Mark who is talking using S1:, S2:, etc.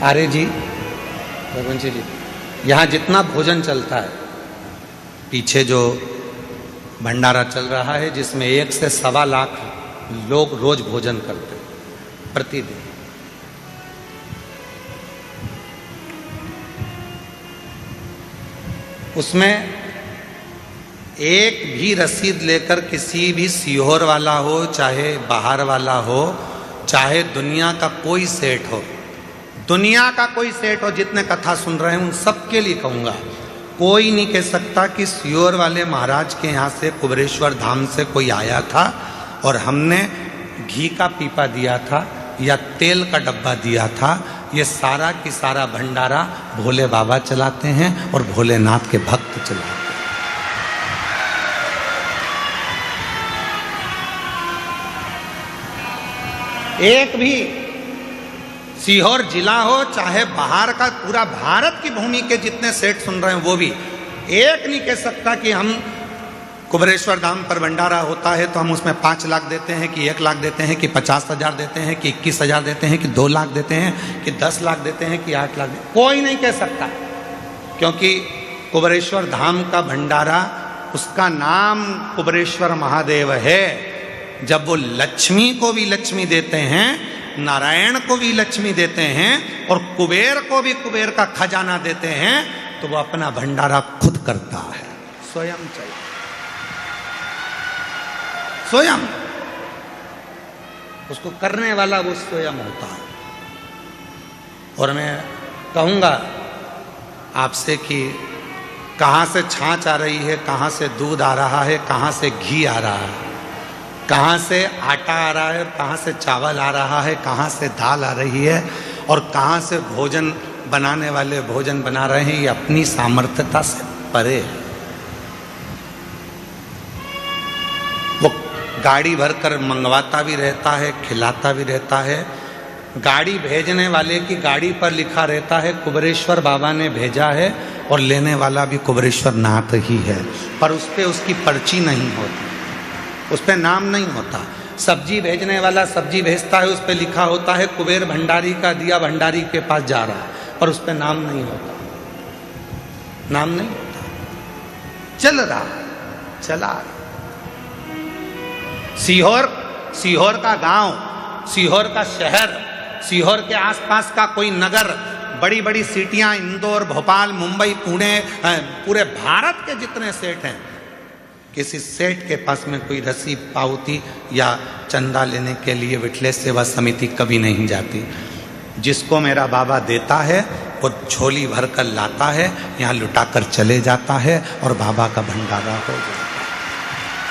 S1: आर्य जी, रघुवंशी जी, यहाँ जितना भोजन चलता है, पीछे जो भंडारा चल रहा है जिसमें 1 से 1.25 लाख लोग रोज भोजन करते हैं प्रतिदिन, उसमें एक भी रसीद लेकर किसी भी सीहोर वाला हो, चाहे बाहर वाला हो, चाहे दुनिया का कोई सेठ हो, दुनिया का कोई सेठ हो, जितने कथा सुन रहे हैं उन सबके लिए कहूँगा, कोई नहीं कह सकता कि सीहोर वाले महाराज के यहाँ से कुबेरेश्वर धाम से कोई आया था और हमने घी का पीपा दिया था या तेल का डब्बा दिया था। ये सारा की सारा भंडारा भोले बाबा चलाते हैं और भोलेनाथ के भक्त चलाते हैं। एक भी सीहोर जिला हो, चाहे बाहर का, पूरा भारत की भूमि के जितने सेठ सुन रहे हैं वो भी एक नहीं कह सकता कि हम कुबेरेश्वर धाम पर भंडारा होता है तो हम उसमें 5 लाख देते हैं कि 1 लाख देते हैं कि 50,000 देते हैं कि 21,000 देते हैं कि 2 लाख देते हैं कि 10 लाख देते हैं कि 8 लाख, कोई नहीं कह सकता, क्योंकि कुबेरेश्वर धाम का भंडारा, उसका नाम कुबेरेश्वर महादेव है। जब वो लक्ष्मी को भी लक्ष्मी देते हैं, नारायण को भी लक्ष्मी देते हैं और कुबेर को भी कुबेर का खजाना देते हैं, तो वो अपना भंडारा खुद करता है, स्वयं चाहिए, स्वयं, उसको करने वाला वो स्वयं होता है। और मैं कहूँगा आपसे कि कहाँ से छाछ आ रही है, कहाँ से दूध आ रहा है, कहाँ से घी आ रहा है, कहाँ से आटा आ रहा है, कहाँ से चावल आ रहा है, कहाँ से दाल आ रही है और कहाँ से भोजन बनाने वाले भोजन बना रहे हैं, ये अपनी सामर्थ्यता से परे है। वो गाड़ी भरकर मंगवाता भी रहता है, खिलाता भी रहता है। गाड़ी भेजने वाले की गाड़ी पर लिखा रहता है कुबेरेश्वर बाबा ने भेजा है और लेने वाला भी कुबेरेश्वर नाथ ही है, पर उस पर उसकी पर्ची नहीं होती, उस पर नाम नहीं होता। सब्जी भेजने वाला सब्जी भेजता है, उस पर लिखा होता है कुबेर भंडारी का दिया भंडारी के पास जा रहा है, पर उस पर नाम नहीं होता, नाम नहीं होता, चल रहा, चला। सीहोर का गांव, सीहोर का शहर, सीहोर के आसपास का कोई नगर, बड़ी बड़ी सिटियां, इंदौर, भोपाल, मुंबई, पुणे, पूरे भारत के जितने सेठ हैं, किसी सेठ के पास में कोई रसीद, पावती या चंदा लेने के लिए विठलेश सेवा समिति कभी नहीं जाती। जिसको मेरा बाबा देता है वो झोली भर कर लाता है, यहाँ लुटा कर चले जाता है और बाबा का भंडारा हो जाता है।